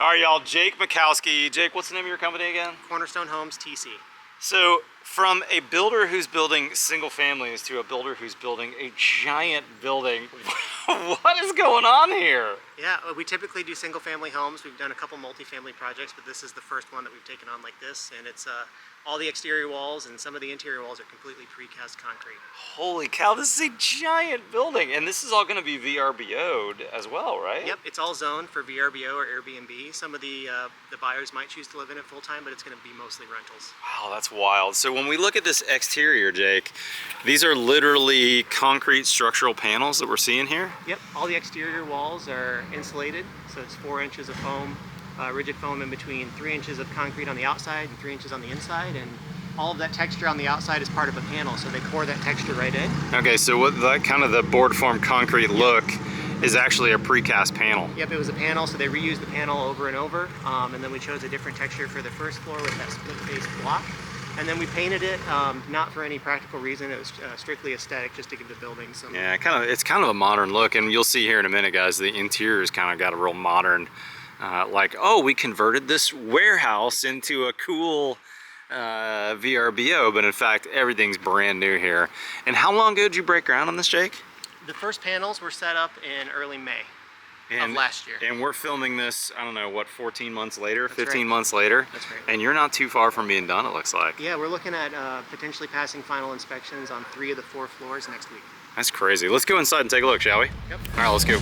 All right, y'all, Jake Makowski. Jake, what's the name of your company again? Cornerstone Homes, TC. So, from a builder who's building single families to a builder who's building a giant building, what is going on here? Yeah, we typically do single family homes. We've done a couple multifamily projects, but this is the first one that we've taken on like this. And it's all the exterior walls and some of the interior walls are completely precast concrete. Holy cow, this is a giant building. And this is all going to be VRBO'd as well, right? Yep, it's all zoned for VRBO or Airbnb. Some of the buyers might choose to live in it full time, but it's going to be mostly rentals. Wow, that's wild. So when we look at this exterior, Jake, these are literally concrete structural panels that we're seeing here? Yep, all the exterior walls are insulated, so it's 4 inches of foam, rigid foam in between, 3 inches of concrete on the outside and 3 inches on the inside, and all of that texture on the outside is part of a panel, so they pour that texture right in. Okay, so what that kind of the board form concrete look is actually a precast panel. Yep, it was a panel, so they reused the panel over and over, and then we chose a different texture for the first floor with that split face block. And then we painted it, not for any practical reason. It was strictly aesthetic, just to give the building some... Yeah, it's kind of a modern look, and you'll see here in a minute, guys, the interior's kind of got a real modern, like, oh, we converted this warehouse into a cool VRBO, but in fact, everything's brand new here. And how long ago did you break ground on this, Jake? The first panels were set up in early May. Of last year. And we're filming this, I don't know, what, 14 months later, That's 15 right. months later? That's right. And you're not too far from being done, it looks like. Yeah, we're looking at potentially passing final inspections on 3 of the 4 floors next week. That's crazy. Let's go inside and take a look, shall we? Yep. All right, let's go.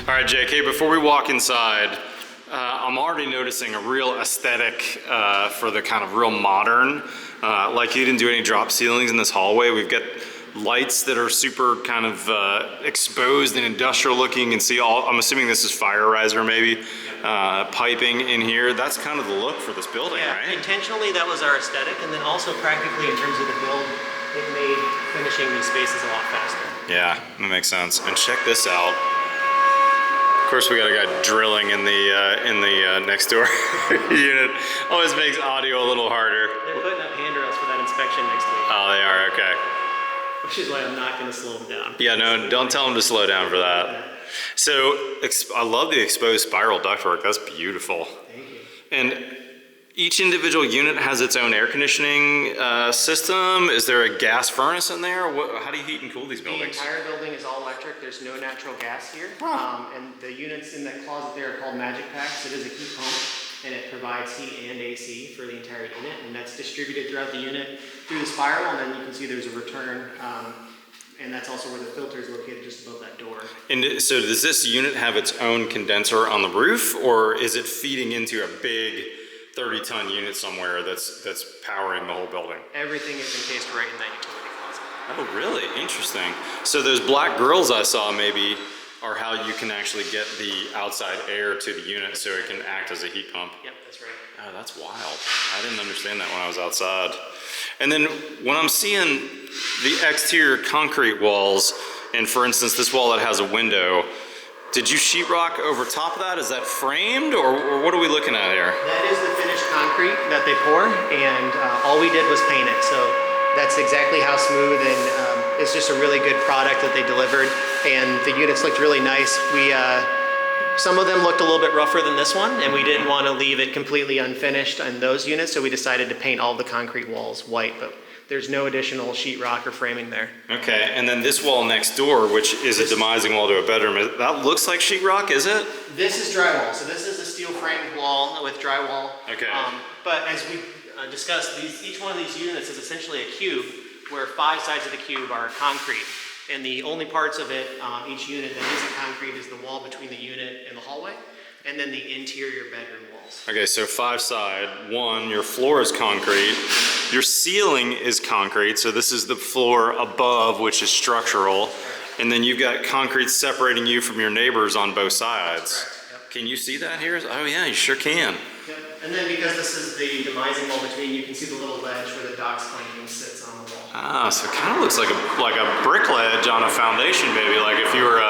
All right, Jake, hey, before we walk inside, I'm already noticing a real aesthetic for the kind of real modern, like you didn't do any drop ceilings in this hallway. We've got lights that are super kind of exposed and industrial looking, and see all, I'm assuming this is fire riser maybe, piping in here. That's kind of the look for this building, Yeah, right? intentionally that was our aesthetic, and then also practically in terms of the build, it made finishing these spaces a lot faster. Yeah, that makes sense. And check this out. Of course, we got a guy drilling in the next door unit. Always makes audio a little harder. They're putting up handrails for that inspection next week. Oh, they are, okay. Which is why I'm not going to slow them down. Yeah, no, don't tell them to slow down for that. So, I love the exposed spiral ductwork. That's beautiful. Thank you. And each individual unit has its own air conditioning system. Is there a gas furnace in there? How do you heat and cool these The buildings? entire building is all electric. There's no natural gas here. And the units in that closet there are called Magic Packs. It is a heat pump, and it provides heat and AC for the entire unit, and that's distributed throughout the unit through the spiral, and then you can see there's a return, and that's also where the filter is located, just above that door. And so does this unit have its own condenser on the roof, or is it feeding into a big 30-ton unit somewhere that's powering the whole building? Everything is encased right in that utility closet. Oh, really? Interesting. So those black grills I saw maybe are how you can actually get the outside air to the unit so it can act as a heat pump. Yep, that's right. Oh, that's wild. I didn't understand that when I was outside. And then when I'm seeing the exterior concrete walls, and for instance, this wall that has a window, did you sheetrock over top of that? Is that framed, or what are we looking at here? That is the finished concrete that they pour, and all we did was paint it. So that's exactly how smooth, and it's just a really good product that they delivered. And the units looked really nice. Some of them looked a little bit rougher than this one, and we didn't want to leave it completely unfinished on those units, so we decided to paint all the concrete walls white, but there's no additional sheetrock or framing there. Okay, and then this wall next door, which is a demising wall to a bedroom, that looks like sheetrock, is it? This is drywall, so this is a steel framed wall with drywall. Okay. But as we discussed, each one of these units is essentially a cube, where 5 sides of the cube are concrete. And the only parts of it, each unit that isn't concrete, is the wall between the unit and the hallway, and then the interior bedroom walls. Okay, so 5 side. 1, your floor is concrete. Your ceiling is concrete, so this is the floor above, which is structural. And then you've got concrete separating you from your neighbors on both sides. Correct, yep. Can you see that here? Oh yeah, you sure can. Yep. And then because this is the demising wall between, you can see the little ledge where the dock planking sits on the wall. Ah, so it kind of looks like a brick ledge on a foundation, maybe. Like if you were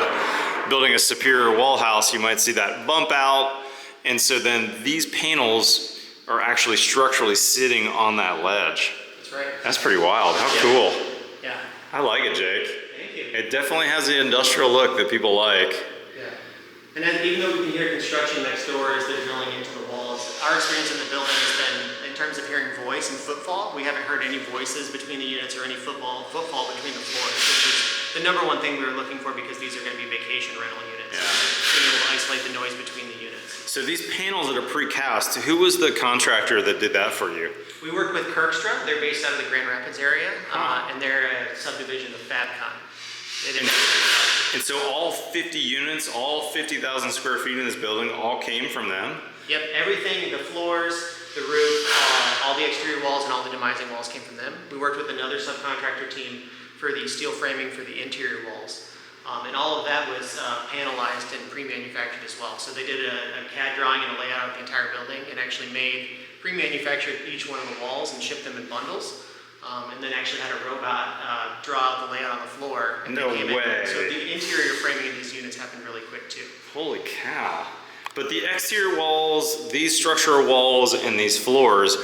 building a superior wall house, you might see that bump out. And so then these panels are actually structurally sitting on that ledge. That's right. That's pretty wild. How cool. Yeah. I like it, Jake. Thank you. It definitely has the industrial look that people like. Yeah. And then even though we can hear construction next door as they're drilling into the walls, our experience in the building has been, in terms of hearing voice and footfall, we haven't heard any voices between the units or any footfall between the floors, which is the number one thing we were looking for because these are going to be vacation rental units. Yeah. Being able to isolate the noise between the units. So these panels that are precast, who was the contractor that did that for you? We work with Kirkstra. They're based out of the Grand Rapids area, and they're a subdivision of Fabcon. They did And so all 50 units, all 50,000 square feet in this building, all came from them? Yep, everything, the floors, the roof, all the exterior walls and all the demising walls came from them. We worked with another subcontractor team for the steel framing for the interior walls. And all of that was panelized and pre-manufactured as well. So they did a CAD drawing and a layout of the entire building and actually pre-manufactured each one of the walls and shipped them in bundles. And then actually had a robot draw out the layout on the floor. And No way. So the interior framing of these units happened really quick too. Holy cow. But the exterior walls, these structural walls, and these floors,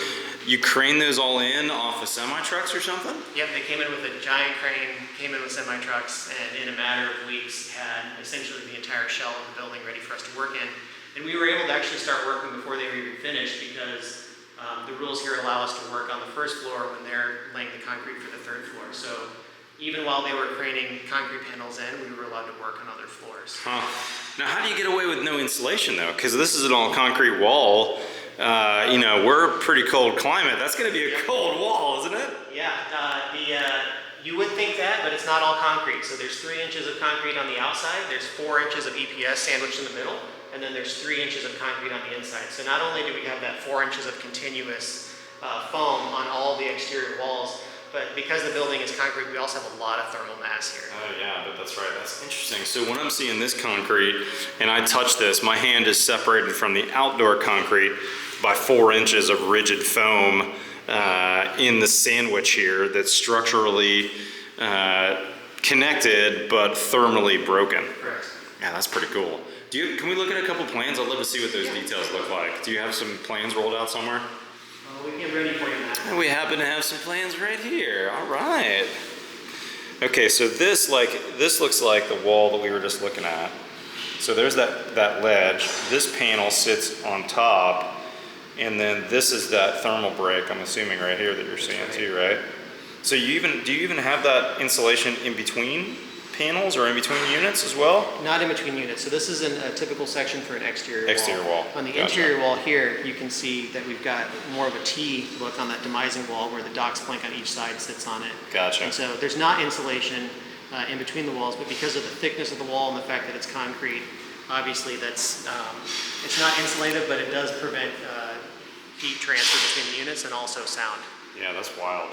you crane those all in off of semi-trucks or something? Yep, they came in with a giant crane, came in with semi-trucks, and in a matter of weeks had essentially the entire shell of the building ready for us to work in. And we were able to actually start working before they were even finished because the rules here allow us to work on the first floor when they're laying the concrete for the third floor. So even while they were craning concrete panels in, we were allowed to work on other floors. Huh. Now, how do you get away with no insulation though? Because this is an all concrete wall. You know, we're a pretty cold climate. That's going to be a cold wall, isn't it? Yeah, you would think that, but it's not all concrete. So there's 3 inches of concrete on the outside, there's 4 inches of EPS sandwiched in the middle, and then there's 3 inches of concrete on the inside. So not only do we have that 4 inches of continuous foam on all the exterior walls, but because the building is concrete, we also have a lot of thermal mass here. Oh yeah, but that's right. That's interesting. So when I'm seeing this concrete and I touch this, my hand is separated from the outdoor concrete by 4 inches of rigid foam in the sandwich here that's structurally connected but thermally broken. Correct. Yeah, that's pretty cool. Can we look at a couple plans? I'd love to see what those details look like. Do you have some plans rolled out somewhere? We can ready for you now. We happen to have some plans right here. All right. Okay, so this looks like the wall that we were just looking at. So there's that ledge. This panel sits on top, and then this is that thermal break, I'm assuming right here that you're seeing too, right? So do you even have that insulation in between panels or in between units as well? Not in between units. So this is a typical section for an exterior wall. On the Gotcha. interior wall here, you can see that we've got more of a T look on that demising wall where the dox plank on each side sits on it. Gotcha. And so there's not insulation in between the walls, but because of the thickness of the wall and the fact that it's concrete, obviously that's it's not insulated, but it does prevent heat transfer between the units and also sound. Yeah, that's wild.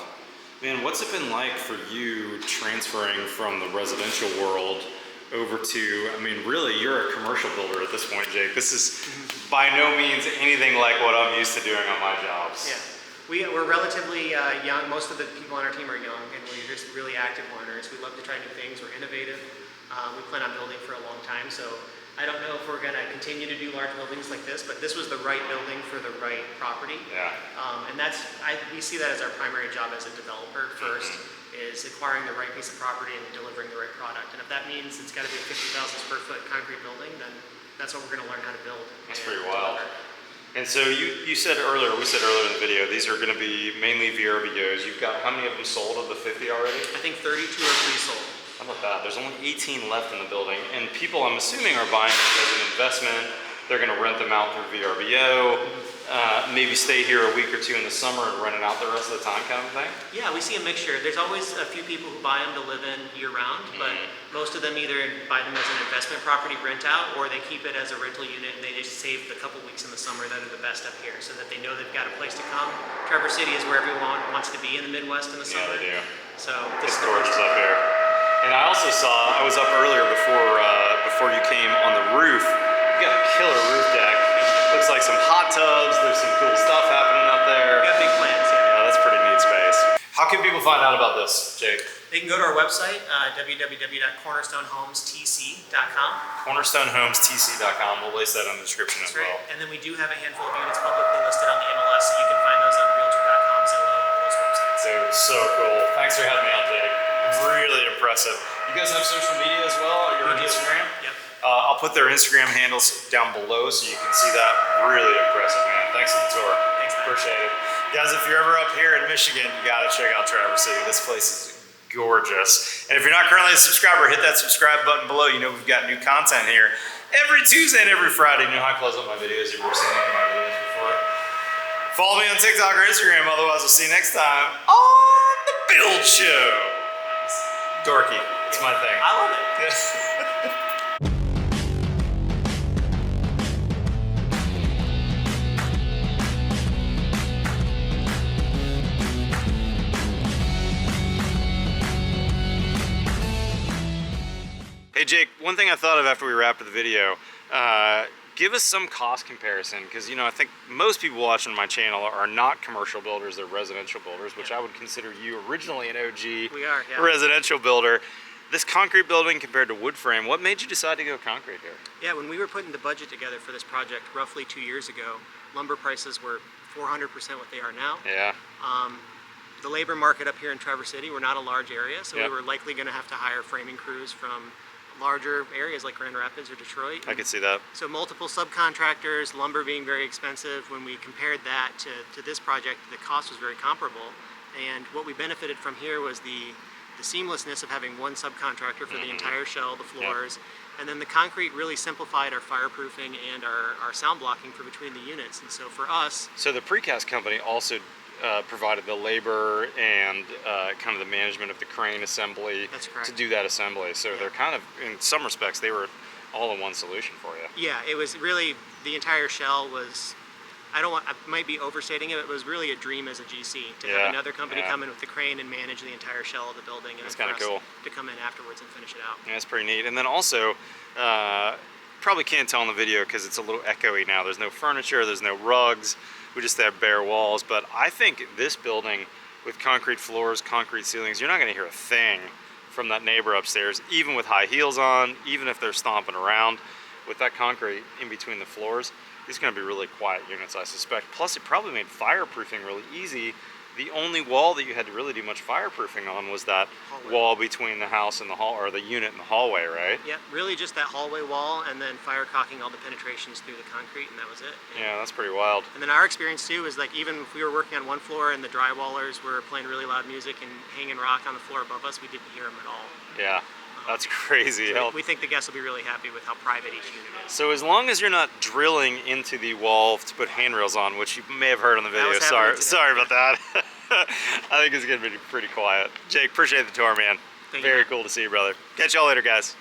Man, what's it been like for you transferring from the residential world over to, I mean, really, you're a commercial builder at this point, Jake. This is by no means anything like what I'm used to doing on my jobs. Yeah, we're relatively young. Most of the people on our team are young, and we're just really active learners. We love to try new things. We're innovative. We plan on building for a long time, so I don't know if we're going to continue to do large buildings like this, but this was the right building for the right property. Yeah. And we see that as our primary job as a developer first, is acquiring the right piece of property and delivering the right product. And if that means it's got to be a 50,000 square foot concrete building, then that's what we're going to learn how to build. That's pretty wild. And so we said earlier in the video, these are going to be mainly VRBOs. You've got how many of them sold of the 50 already? I think 32 are pre-sold. How about that? There's only 18 left in the building, and people, I'm assuming, are buying it as an investment. They're going to rent them out through VRBO, maybe stay here a week or two in the summer and rent it out the rest of the time kind of thing? Yeah, we see a mixture. There's always a few people who buy them to live in year-round, but most of them either buy them as an investment property rent out, or they keep it as a rental unit and they just save the couple weeks in the summer that are the best up here so that they know they've got a place to come. Traverse City is where everyone wants to be in the Midwest in the summer. Yeah, they do. So it's gorgeous up here. And I also saw, I was up earlier before you came on the roof. You got a killer roof deck. Looks like some hot tubs. There's some cool stuff happening up there. We got big plans, yeah. Yeah, that's pretty neat space. How can people find out about this, Jake? They can go to our website, www.cornerstonehomestc.com. Cornerstonehomestc.com. We'll place that in the description as well. And then we do have a handful of units publicly listed on the MLS, so you can find those on Realtor.com, Zillow, all those websites. Dude, so cool. Thanks for having me out, Jake. Really impressive. You guys have social media as well? You're on Instagram? Yep. I'll put their Instagram handles down below so you can see that. Really impressive, man. Thanks for the tour. Thanks, man. Appreciate it. Guys, if you're ever up here in Michigan, you gotta check out Traverse City. This place is gorgeous. And if you're not currently a subscriber, hit that subscribe button below. You know we've got new content here every Tuesday and every Friday. You know how I close up my videos. You've ever seen any of my videos before? Follow me on TikTok or Instagram. Otherwise, we'll see you next time on The Build Show. Dorky. It's my thing. I love it. Hey Jake, one thing I thought of after we wrapped the video, give us some cost comparison, because I think most people watching my channel are not commercial builders, they're residential builders, which I would consider you originally an OG residential builder. This concrete building compared to wood frame, what made you decide to go concrete here? Yeah, when we were putting the budget together for this project roughly 2 years ago, lumber prices were 400% what they are now. Yeah. The labor market up here in Traverse City, we're not a large area, so Yep. we were likely going to have to hire framing crews from larger areas like Grand Rapids or Detroit. I could see that. So multiple subcontractors, lumber being very expensive. When we compared that to this project, the cost was very comparable. And what we benefited from here was the seamlessness of having one subcontractor for the entire shell, the floors. And then the concrete really simplified our fireproofing and our sound blocking for between the units. And so for us... So the precast company also provided the labor and kind of the management of the crane assembly to do that assembly. So they're kind of, in some respects, they were all in one solution for you. Yeah, it was really, the entire shell was, I might be overstating it, it was really a dream as a GC to have another company come in with the crane and manage the entire shell of the building. And that's kind of cool. To come in afterwards and finish it out. Yeah, that's pretty neat. And then also, probably can't tell in the video because it's a little echoey now. There's no furniture, there's no rugs. We just have bare walls, but I think this building with concrete floors, concrete ceilings, you're not gonna hear a thing from that neighbor upstairs, even with high heels on, even if they're stomping around. With that concrete in between the floors, these are gonna be really quiet units, I suspect. Plus, it probably made fireproofing really easy. The only wall that you had to really do much fireproofing on was that wall between the house and the hall, or the unit and the hallway, right? Yeah, really just that hallway wall, and then fire caulking all the penetrations through the concrete, and that was it. Yeah, that's pretty wild. And then our experience too is like, even if we were working on one floor and the drywallers were playing really loud music and hanging rock on the floor above us, we didn't hear them at all. Yeah. That's crazy. So we think the guests will be really happy with how private each unit is. So as long as you're not drilling into the wall to put handrails on, which you may have heard on the video, sorry about that. I think it's gonna be pretty quiet. Jake, appreciate the tour, man. Thank you. Very cool to see you, brother. Catch y'all later, guys.